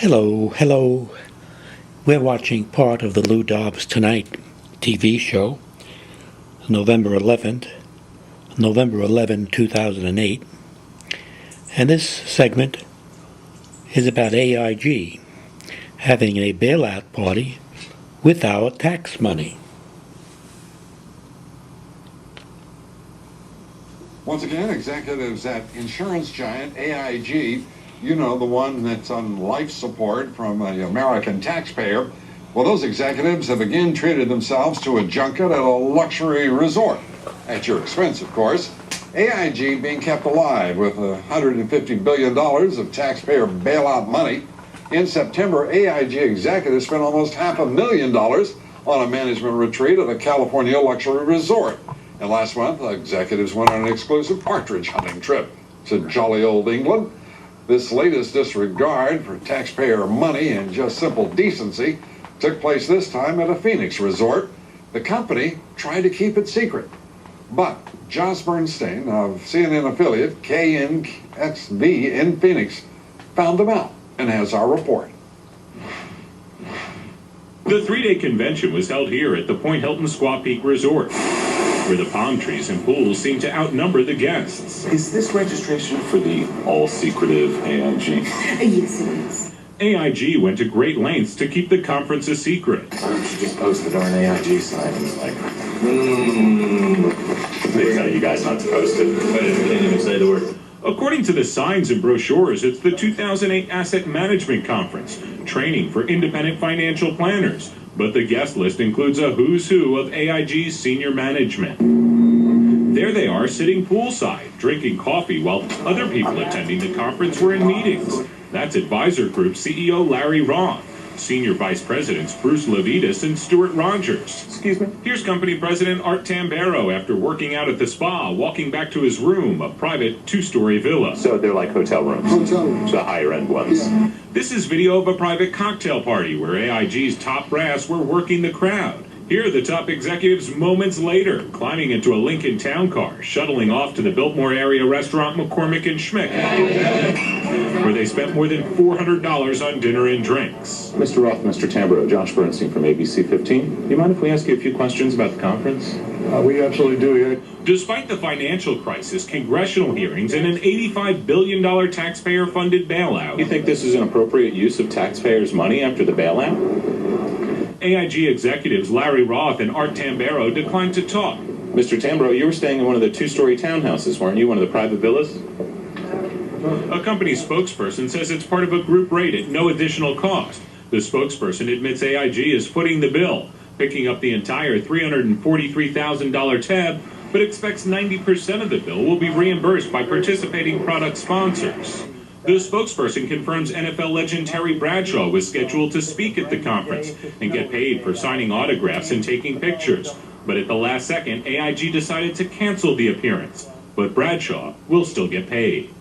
Hello. We're watching part of the Lou Dobbs Tonight TV show, November 11, 2008. And this segment is about AIG having a bailout party with our tax money. Once again, executives at insurance giant AIG, you know, the one that's on life support from the American taxpayer. Well, those executives have again treated themselves to a junket at a luxury resort. At your expense, of course. AIG being kept alive with $150 billion of taxpayer bailout money. In September, AIG executives spent almost $500,000 on a management retreat at a California luxury resort. And last month, executives went on an exclusive partridge hunting trip to jolly old England. This latest disregard for taxpayer money and just simple decency took place this time at a Phoenix resort. The company tried to keep it secret. But Josh Bernstein of CNN affiliate KNXV in Phoenix found them out and has our report. The three-day convention was held here at the Point Hilton Squaw Peak Resort, where the palm trees and pools seem to outnumber the guests. Is this registration for the all-secretive AIG? Yes, it is. AIG went to great lengths to keep the conference a secret. Why don't you just post the darn AIG sign? It's like, they tell you guys not to post it. I can't even say the word. According to the signs and brochures, it's the 2008 Asset Management Conference, training for independent financial planners. But the guest list includes a who's who of AIG's senior management. There they are, sitting poolside, drinking coffee, while other people attending the conference were in meetings. That's Advisor Group CEO Larry Roth, Senior Vice Presidents Bruce Levitas and Stuart Rogers. Excuse me? Here's Company President Art Tambero after working out at the spa, walking back to his room, a private two-story villa. So they're like hotel rooms? Hotel rooms. The higher-end ones? Yeah. This is video of a private cocktail party where AIG's top brass were working the crowd. Here are the top executives moments later, climbing into a Lincoln Town Car, shuttling off to the Biltmore area restaurant McCormick and Schmick, where they spent more than $400 on dinner and drinks. Mr. Roth, Mr. Tambero, Josh Bernstein from ABC 15. Do you mind if we ask you a few questions about the conference? We absolutely do, yeah. Despite the financial crisis, congressional hearings, and an $85 billion taxpayer-funded bailout. You think this is an appropriate use of taxpayers' money after the bailout? AIG executives Larry Roth and Art Tambero declined to talk. Mr. Tambero, you were staying in one of the two-story townhouses, weren't you? One of the private villas? A company spokesperson says it's part of a group rate at no additional cost. The spokesperson admits AIG is footing the bill, picking up the entire $343,000 tab, but expects 90% of the bill will be reimbursed by participating product sponsors. The spokesperson confirms NFL legend Terry Bradshaw was scheduled to speak at the conference and get paid for signing autographs and taking pictures. But at the last second, AIG decided to cancel the appearance. But Bradshaw will still get paid.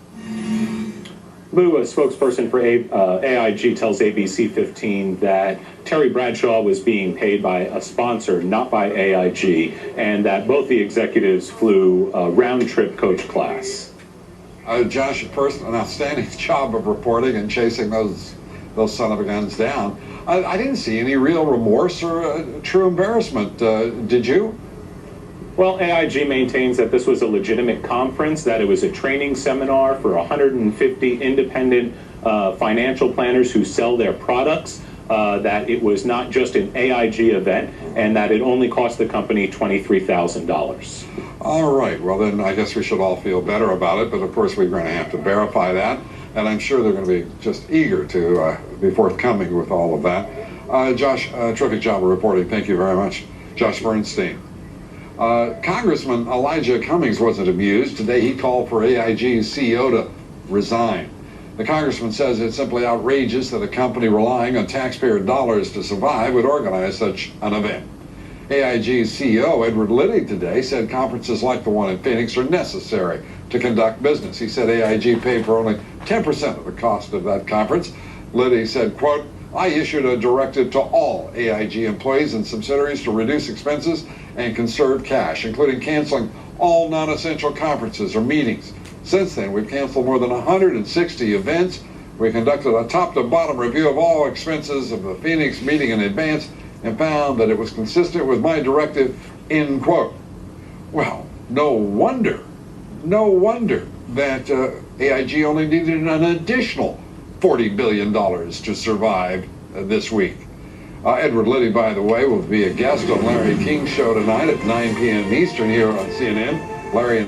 Lou, a spokesperson for AIG, tells ABC 15 that Terry Bradshaw was being paid by a sponsor, not by AIG, and that both the executives flew round-trip coach class. Josh, first, an outstanding job of reporting and chasing those son of a guns down. I didn't see any real remorse or true embarrassment. Did you? Well, AIG maintains that this was a legitimate conference, that it was a training seminar for 150 independent financial planners who sell their products, that it was not just an AIG event, and that it only cost the company $23,000. All right. Well, then I guess we should all feel better about it. But, of course, we're going to have to verify that. And I'm sure they're going to be just eager to be forthcoming with all of that. Josh, terrific job of reporting. Thank you very much. Josh Bernstein. Congressman Elijah Cummings wasn't amused. Today he called for AIG's CEO to resign. The congressman says it's simply outrageous that a company relying on taxpayer dollars to survive would organize such an event. AIG's CEO, Edward Liddy, today said conferences like the one in Phoenix are necessary to conduct business. He said AIG paid for only 10% of the cost of that conference. Liddy said, quote, I issued a directive to all AIG employees and subsidiaries to reduce expenses and conserve cash, including canceling all non-essential conferences or meetings. Since then, we've canceled more than 160 events, We conducted a top-to-bottom review of all expenses of the Phoenix meeting in advance and found that it was consistent with my directive, end quote. Well, no wonder that AIG only needed an additional $40 billion to survive this week. Edward Liddy, by the way, will be a guest on Larry King's show tonight at 9 p.m. Eastern here on CNN. Larry and